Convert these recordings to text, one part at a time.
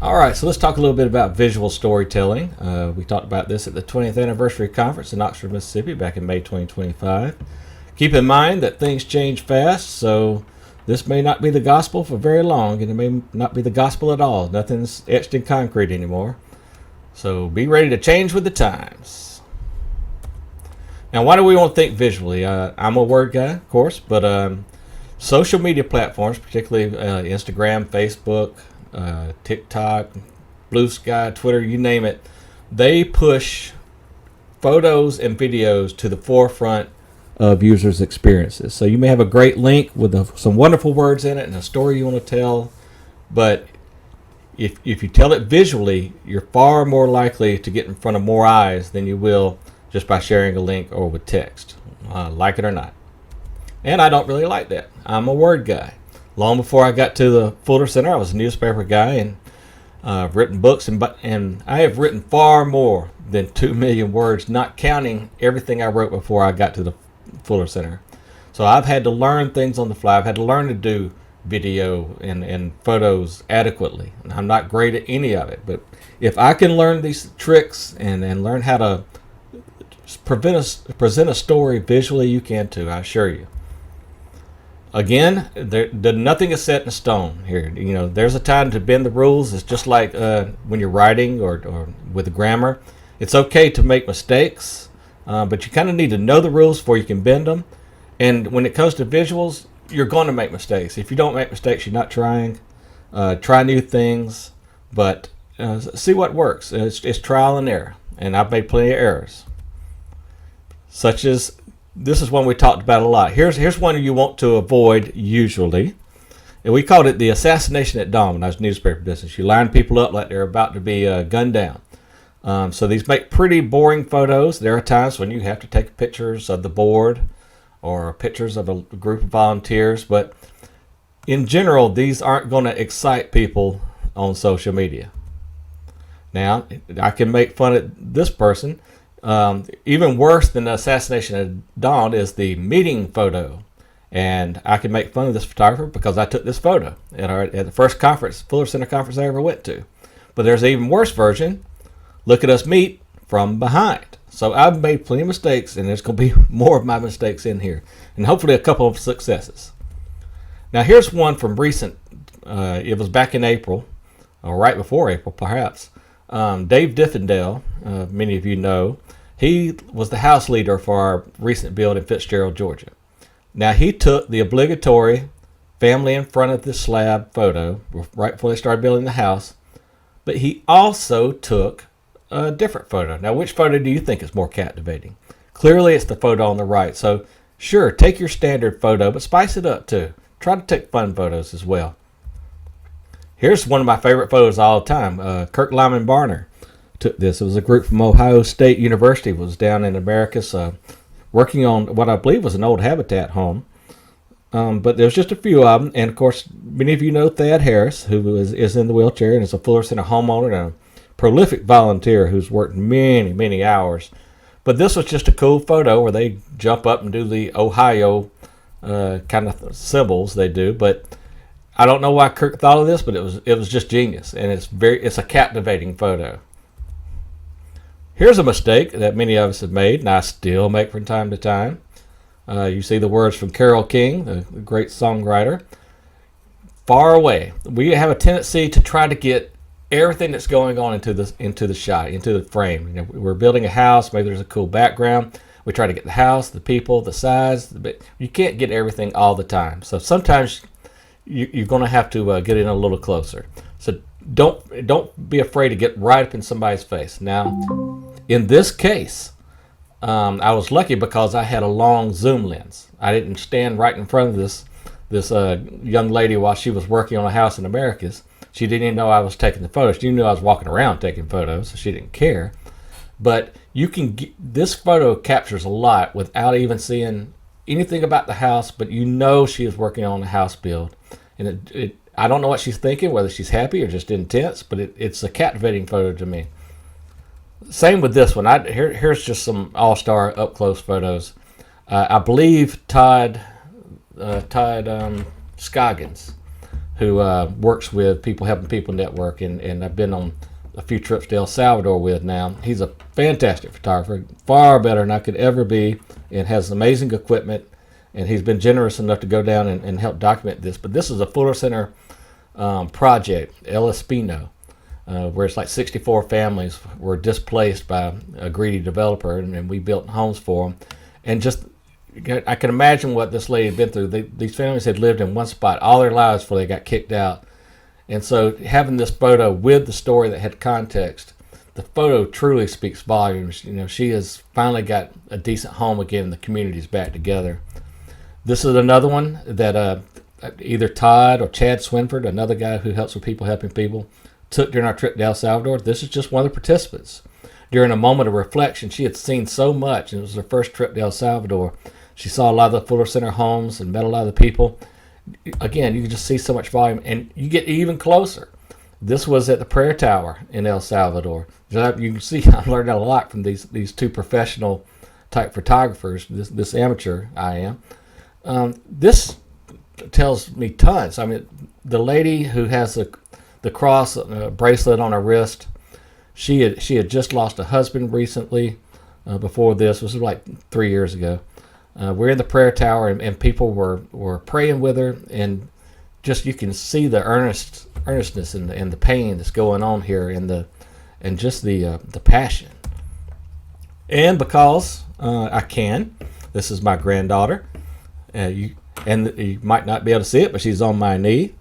All right, so let's talk a little bit about visual storytelling. We talked about this at the 20th anniversary conference in Oxford, Mississippi back in May 2025. Keep in mind that things change fast, so this may not be the gospel for very long, and it may not be the gospel at all. Nothing's etched in concrete anymore. So be ready to change with the times. Now, why do we want to think visually? I'm a word guy, of course, but social media platforms, particularly Instagram, Facebook, TikTok, Blue Sky, Twitter, you name it, they push photos and videos to the forefront of users' experiences. So you may have a great link with some wonderful words in it and a story you want to tell, but if you tell it visually, you're far more likely to get in front of more eyes than you will just by sharing a link or with text, like it or not. And I don't really like that. I'm a word guy. Long before I got to the Fuller Center, I was a newspaper guy, and I've written books, and I have written far more than 2 million words, not counting everything I wrote before I got to the Fuller Center. So I've had to learn things on the fly. I've had to learn to do video and photos adequately. And I'm not great at any of it, but if I can learn these tricks and learn how to present a story visually, you can too, I assure you. Again, nothing is set in stone here. You know, there's a time to bend the rules. It's just like when you're writing or with the grammar. It's okay to make mistakes, but you kind of need to know the rules before you can bend them. And when it comes to visuals, you're going to make mistakes. If you don't make mistakes, you're not trying. Try new things, but see what works. It's trial and error, and I've made plenty of errors. Such as, this is one we talked about a lot. Here's one you want to avoid usually. And we called it the assassination at dawn when I was in newspaper business. You line people up like they're about to be gunned down. So these make pretty boring photos. There are times when you have to take pictures of the board or pictures of a group of volunteers. But in general, these aren't going to excite people on social media. Now, I can make fun of this person. Even worse than the assassination at dawn is the meeting photo. And I can make fun of this photographer because I took this photo at the first conference, Fuller Center conference I ever went to. But there's an even worse version. Look at us meet from behind. So I've made plenty of mistakes, and there's going to be more of my mistakes in here. And hopefully a couple of successes. Now here's one from recent. It was back in April, or right before April perhaps. Dave Diffendale, many of you know, he was the house leader for our recent build in Fitzgerald, Georgia. Now he took the obligatory family in front of the slab photo right before they started building the house, but he also took a different photo. Now which photo do you think is more captivating? Clearly it's the photo on the right. So sure, take your standard photo, but spice it up too. Try to take fun photos as well. Here's one of my favorite photos of all time. Kirk Lyman Barner took this. It was a group from Ohio State University. It was down in Americus working on what I believe was an old habitat home. But there's just a few of them. And, of course, many of you know Thad Harris, who is in the wheelchair and is a Fuller Center homeowner and a prolific volunteer who's worked many, many hours. But this was just a cool photo where they jump up and do the Ohio kind of symbols they do. But I don't know why Kirk thought of this, but it was just genius, and it's a captivating photo. Here's a mistake that many of us have made, and I still make from time to time. You see the words from Carole King, the great songwriter. Far away. We have a tendency to try to get everything that's going on into the shot, into the frame. You know, we're building a house. Maybe there's a cool background. We try to get the house, the people, the size. But you can't get everything all the time. So sometimes you're going to have to get in a little closer. So don't be afraid to get right up in somebody's face. Now, in this case, I was lucky because I had a long zoom lens. I didn't stand right in front of this young lady while she was working on a house in Americus. She didn't even know I was taking the photos. She knew I was walking around taking photos, so she didn't care. But this photo captures a lot without even seeing anything about the house, but you know she is working on a house build. And I don't know what she's thinking, whether she's happy or just intense, but it's a captivating photo to me. Same with this one. Here's just some all-star up-close photos. I believe Todd Scoggins who works with People Helping People Network, and I've been on a few trips to El Salvador with now. He's a fantastic photographer, far better than I could ever be, and has amazing equipment, and he's been generous enough to go down and help document this. But this is a Fuller Center project, El Espino, where it's like 64 families were displaced by a greedy developer, and we built homes for them. And just, I can imagine what this lady had been through. These families had lived in one spot all their lives before they got kicked out. And so having this photo with the story that had context, the photo truly speaks volumes. You know, she has finally got a decent home again, the community's back together. This is another one that either Todd or Chad Swinford, another guy who helps with People Helping People, took during our trip to El Salvador. This is just one of the participants. During a moment of reflection, she had seen so much, and it was her first trip to El Salvador. She saw a lot of the Fuller Center homes and met a lot of the people. Again, you can just see so much volume, and you get even closer. This was at the Prayer Tower in El Salvador. You can see I learned a lot from these two professional type photographers, this amateur I am. This tells me tons. I mean, the lady who has the cross bracelet on her wrist, she had just lost a husband recently. Before this was like 3 years ago. We're in the prayer tower, and people were praying with her, and just you can see the earnestness and the pain that's going on here, and just the passion. And because I can, this is my granddaughter. You might not be able to see it, but she's on my knee.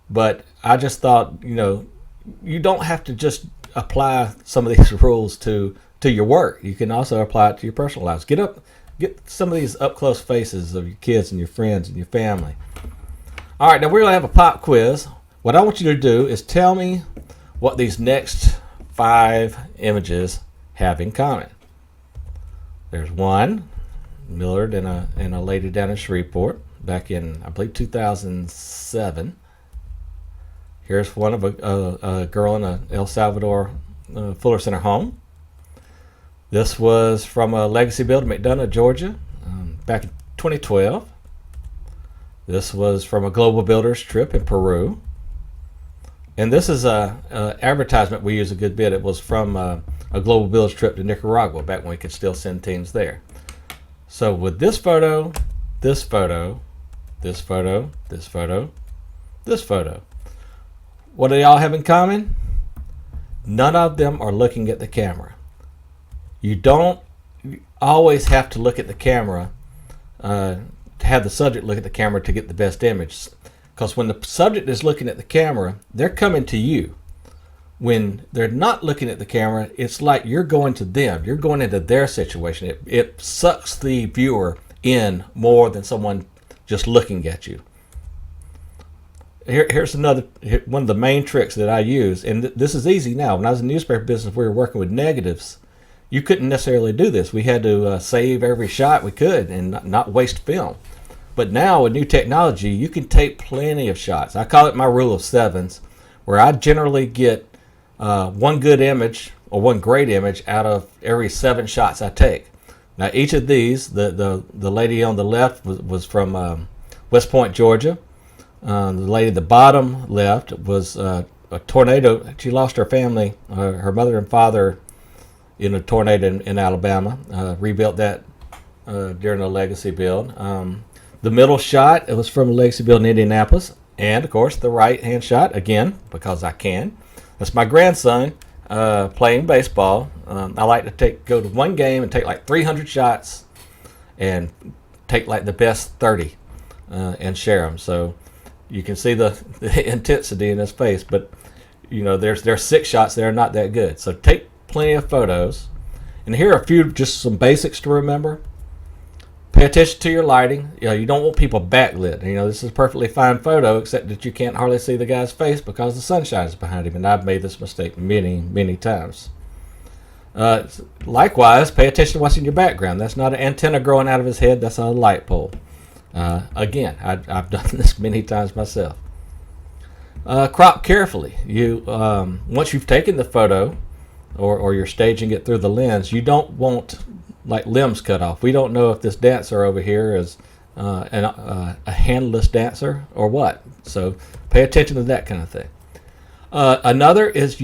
But I just thought, you don't have to just apply some of these rules to your work. You can also apply it to your personal lives. Get some of these up-close faces of your kids and your friends and your family. All right, now we're going to have a pop quiz. What I want you to do is tell me what these next 5 images have in common. There's one, Millard and a lady down in Shreveport back in, I believe, 2007. Here's one of a girl in a El Salvador Fuller Center home. This was from a legacy build in McDonough, Georgia, back in 2012. This was from a Global Builders trip in Peru. And this is a advertisement we use a good bit. It was from a Global Builders trip to Nicaragua, back when we could still send teams there. So with this photo, this photo, this photo, this photo, this photo, what do they all have in common? None of them are looking at the camera. You don't always have to look at the camera, to have the subject look at the camera to get the best image. Because when the subject is looking at the camera, they're coming to you. When they're not looking at the camera, it's like you're going to them. You're going into their situation. It sucks the viewer in more than someone just looking at you. Here's another one of the main tricks that I use, and this is easy now. When I was in the newspaper business, we were working with negatives. You couldn't necessarily do this. We had to save every shot we could and not waste film. But now with new technology, you can take plenty of shots. I call it my rule of sevens, where I generally get one good image or one great image out of every 7 shots I take. Now each of these, the lady on the left was from West Point, Georgia. The lady at the bottom left was a tornado. She lost her family, her mother and father, in a tornado in Alabama. Rebuilt that during a legacy build. The middle shot, it was from a legacy build in Indianapolis. And, of course, the right-hand shot, again, because I can. That's my grandson playing baseball. I like to go to one game and take like 300 shots and take like the best 30 and share them. So you can see the intensity in his face. But, there's 6 shots that are not that good. So take plenty of photos. And here are a few, just some basics to remember. Pay attention to your lighting. You don't want people backlit. This is a perfectly fine photo, except that you can't hardly see the guy's face because the sunshine is behind him. And I've made this mistake many, many times. Likewise, pay attention to what's in your background. That's not an antenna growing out of his head. That's a light pole. Again, I've done this many times myself. Crop carefully. Once you've taken the photo, or you're staging it through the lens, you don't want like limbs cut off. We don't know if this dancer over here is a handless dancer or what. So pay attention to that kind of thing. Another is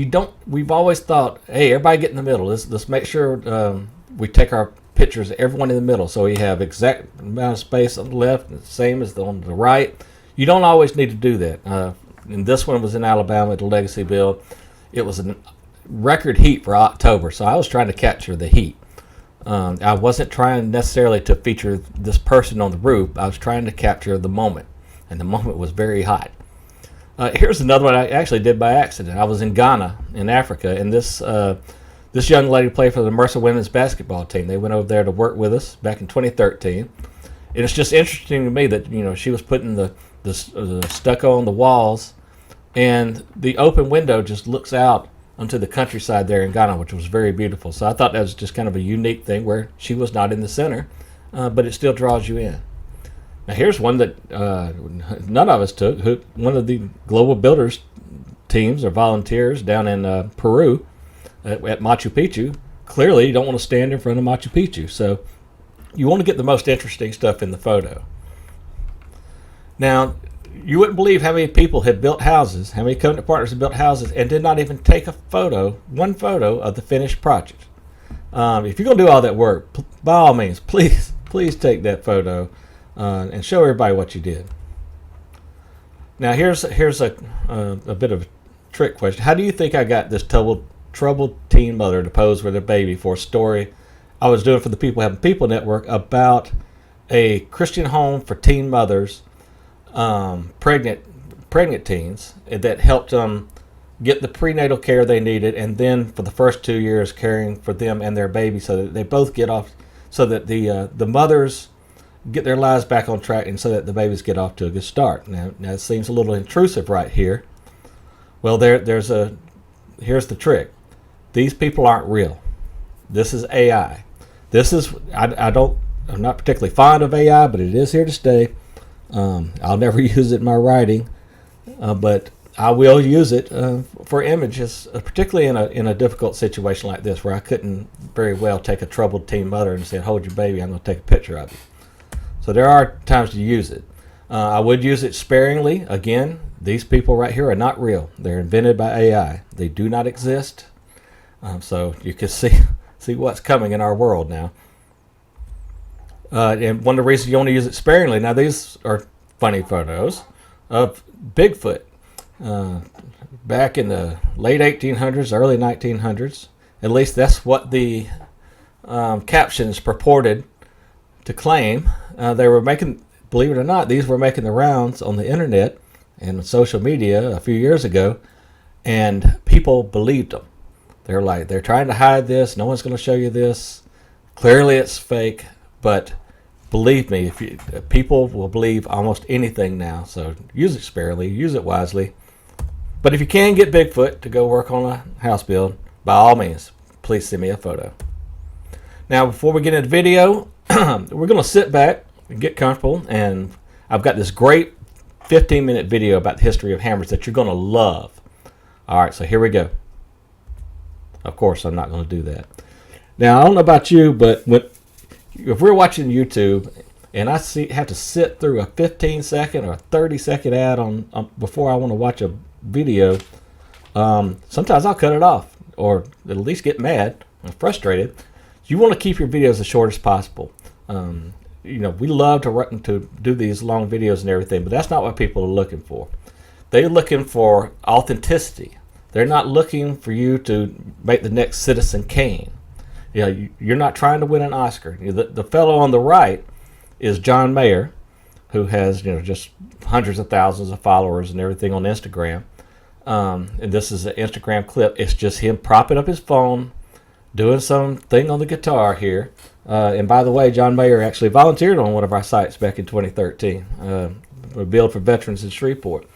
we've always thought, hey, everybody get in the middle. Let's make sure we take our pictures, everyone in the middle, so we have exact amount of space on the left, the same as on the right. You don't always need to do that. And this one was in Alabama at the Legacy Build. It was a record heat for October, so I was trying to capture the heat. I wasn't trying necessarily to feature this person on the roof. I was trying to capture the moment, and the moment was very hot. Here's another one I actually did by accident. I was in Ghana, in Africa, and this young lady played for the Mercer women's basketball team. They went over there to work with us back in 2013. And it's just interesting to me that she was putting the stucco on the walls, and the open window just looks out onto the countryside there in Ghana, which was very beautiful. So I thought that was just kind of a unique thing where she was not in the center, but it still draws you in. Now here's one that none of us took. One of the Global Builders teams or volunteers down in Peru at Machu Picchu. Clearly you don't want to stand in front of Machu Picchu, so you want to get the most interesting stuff in the photo. Now, you wouldn't believe how many people have built houses, how many covenant partners have built houses and did not even take one photo of the finished project. If you're going to do all that work, by all means, please take that photo and show everybody what you did. Now, here's a bit of a trick question. How do you think I got this troubled teen mother to pose with her baby for a story I was doing for the People Having People Network about a Christian home for teen mothers, pregnant teens, that helped them get the prenatal care they needed, and then for the first 2 years caring for them and their baby so that they both get off, so that the mothers get their lives back on track, and so that the babies get off to a good start. Now it seems a little intrusive right here. Well, here's the trick. These people aren't real. This is AI. I'm not particularly fond of AI, but it is here to stay. I'll never use it in my writing, but I will use it for images, particularly in a difficult situation like this where I couldn't very well take a troubled teen mother and say, hold your baby, I'm going to take a picture of you. So there are times to use it. I would use it sparingly. Again, these people right here are not real. They're invented by AI. They do not exist. So you can see what's coming in our world now. And one of the reasons you want to use it sparingly, now these are funny photos of Bigfoot back in the late 1800s, early 1900s. At least that's what the captions purported to claim. They were making, believe it or not, these were making the rounds on the internet and social media a few years ago, and people believed them. They're trying to hide this. No one's going to show you this. Clearly it's fake, but believe me, people will believe almost anything now. So use it sparingly, use it wisely. But if you can get Bigfoot to go work on a house build, by all means, please send me a photo. Now, before we get into the video, we're going to sit back and get comfortable. And I've got this great 15-minute video about the history of hammers that you're going to love. All right, so here we go. Of course, I'm not going to do that. Now, I don't know about you, but if we're watching YouTube and I have to sit through a 15-second or 30-second ad on before I want to watch a video, sometimes I'll cut it off or at least get mad and frustrated. You want to keep your videos as short as possible. We love to do these long videos and everything, but that's not what people are looking for. They're looking for authenticity. They're not looking for you to make the next Citizen Kane. You're not trying to win an Oscar. The fellow on the right is John Mayer, who has just hundreds of thousands of followers and everything on Instagram. And this is an Instagram clip. It's just him propping up his phone, doing something on the guitar here. And by the way, John Mayer actually volunteered on one of our sites back in 2013, a build for veterans in Shreveport.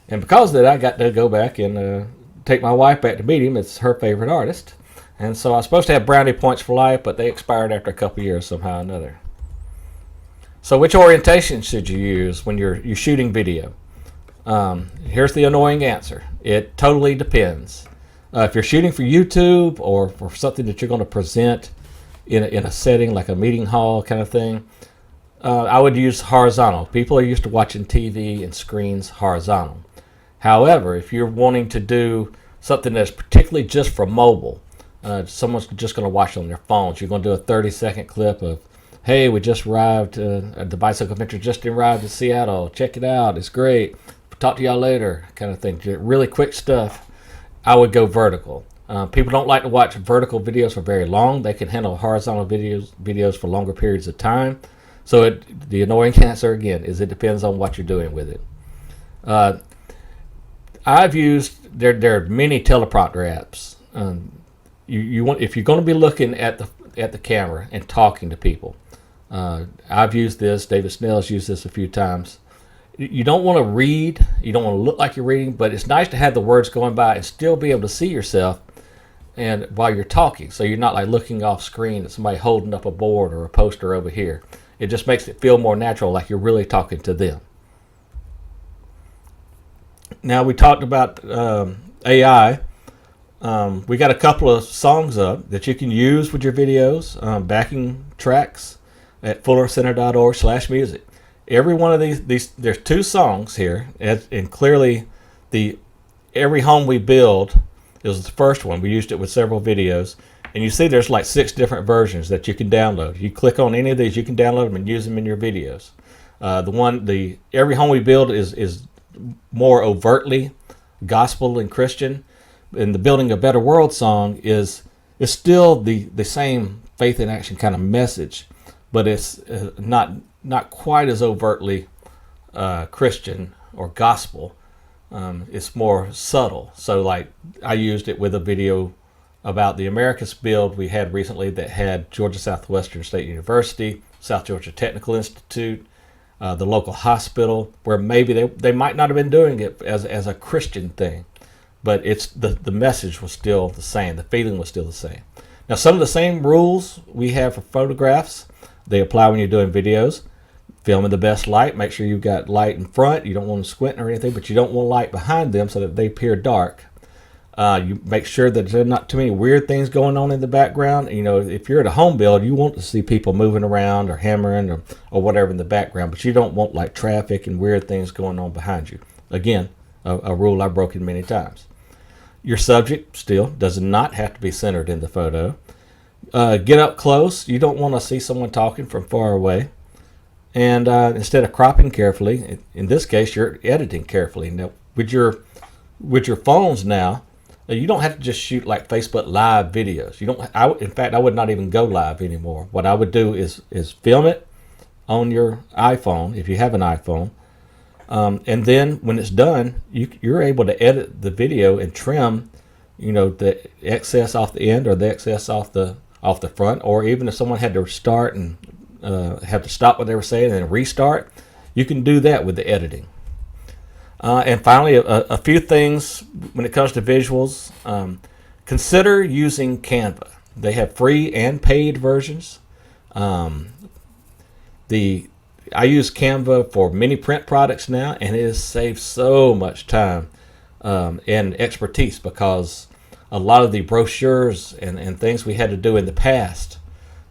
And because of that, I got to go back and take my wife back to meet him. It's her favorite artist. And so I was supposed to have brownie points for life, but they expired after a couple years somehow or another. So which orientation should you use when you're shooting video? Here's the annoying answer. It totally depends. If you're shooting for YouTube or for something that you're going to present in a setting like a meeting hall kind of thing, I would use horizontal. People are used to watching TV and screens horizontal. However, if you're wanting to do something that's particularly just for mobile, someone's just going to watch on their phones. You're going to do a 30-second clip of, hey, we just arrived, the Bicycle Adventure just arrived in Seattle. Check it out. It's great. Talk to y'all later, kind of thing. Really quick stuff. I would go vertical. People don't like to watch vertical videos for very long. They can handle horizontal videos for longer periods of time. So the annoying answer, again, is it depends on what you're doing with it. I've used, there are many teleprompter apps. You want, if you're going to be looking at the camera and talking to people, I've used this. David Snell's used this a few times. You don't want to read. You don't want to look like you're reading, but it's nice to have the words going by and still be able to see yourself and while you're talking, so you're not like looking off screen at somebody holding up a board or a poster over here. It just makes it feel more natural, like you're really talking to them. Now, we talked about AI. We got a couple of songs up that you can use with your videos, backing tracks at fullercenter.org/music. Every one of these, there's 2 songs here, and clearly Every Home We Build is the first one. We used it with several videos, and you see there's like 6 different versions that you can download. You click on any of these, you can download them and use them in your videos. The Every Home We Build is more overtly gospel and Christian, and the Building a Better World song is still the same faith in action kind of message, but it's not quite as overtly Christian or gospel. It's more subtle. So like I used it with a video about the Americas build we had recently that had Georgia Southwestern State University, South Georgia Technical Institute, the local hospital, where maybe they might not have been doing it as a Christian thing, but it's the message was still the same. The feeling was still the same. Now, some of the same rules we have for photographs, they apply when you're doing videos. Film in the best light. Make sure you've got light in front. You don't want them squinting or anything, but you don't want light behind them so that they appear dark. You make sure that there's not too many weird things going on in the background. You know, if you're at a home build, you want to see people moving around or hammering or whatever in the background, but you don't want like traffic and weird things going on behind you. Again, a rule I've broken many times. Your subject still does not have to be centered in the photo. Get up close. You don't want to see someone talking from far away. And instead of cropping carefully, in this case, you're editing carefully. Now, with your phones now, you don't have to just shoot like Facebook Live videos. In fact, I would not even go live anymore. What I would do is film it on your iPhone if you have an iPhone, and then when it's done, you're able to edit the video and trim, the excess off the end or the excess off the front, or even if someone had to start and have to stop what they were saying and then restart, you can do that with the editing. And finally, a few things when it comes to visuals. Consider using Canva. They have free and paid versions. I use Canva for many print products now, and it has saved so much time and expertise, because a lot of the brochures and things we had to do in the past,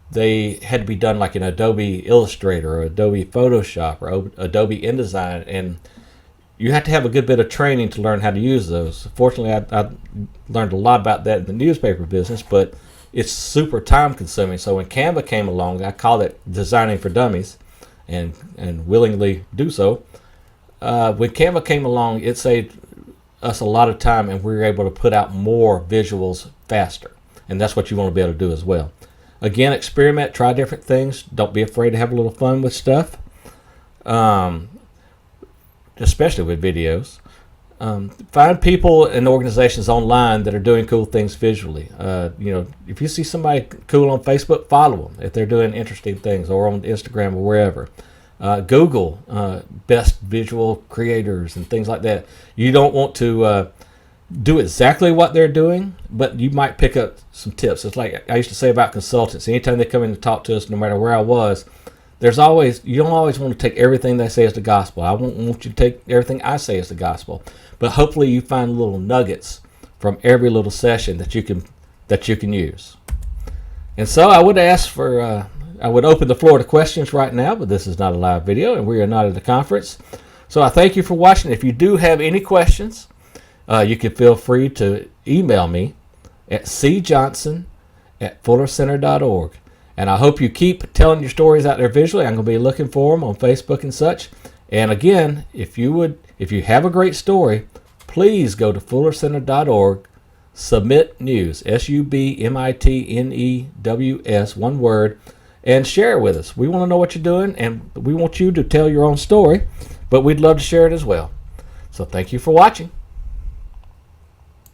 they had to be done like in Adobe Illustrator or Adobe Photoshop or Adobe InDesign, and you have to have a good bit of training to learn how to use those. Fortunately, I learned a lot about that in the newspaper business, but it's super time consuming. So when Canva came along, I called it Designing for Dummies, and willingly do so. When Canva came along, it saved us a lot of time, and we were able to put out more visuals faster. And that's what you want to be able to do as well. Again, experiment, try different things. Don't be afraid to have a little fun with stuff, especially with videos. Find people and organizations online that are doing cool things visually. If you see somebody cool on Facebook, follow them if they're doing interesting things, or on Instagram or wherever. Google best visual creators and things like that. You don't want to do exactly what they're doing, but you might pick up some tips. It's like I used to say about consultants. Anytime they come in to talk to us, no matter where I was, you don't always want to take everything they say as the gospel. I won't want you to take everything I say as the gospel, but hopefully you find little nuggets from every little session that you can use. And so I would ask for I would open the floor to questions right now, but this is not a live video and we are not at a conference. So I thank you for watching. If you do have any questions, you can feel free to email me at cjohnson@fullercenter.org. And I hope you keep telling your stories out there visually. I'm going to be looking for them on Facebook and such. And again, if you have a great story, please go to fullercenter.org, submit news, SUBMITNEWS, one word, and share it with us. We want to know what you're doing, and we want you to tell your own story, but we'd love to share it as well. So thank you for watching.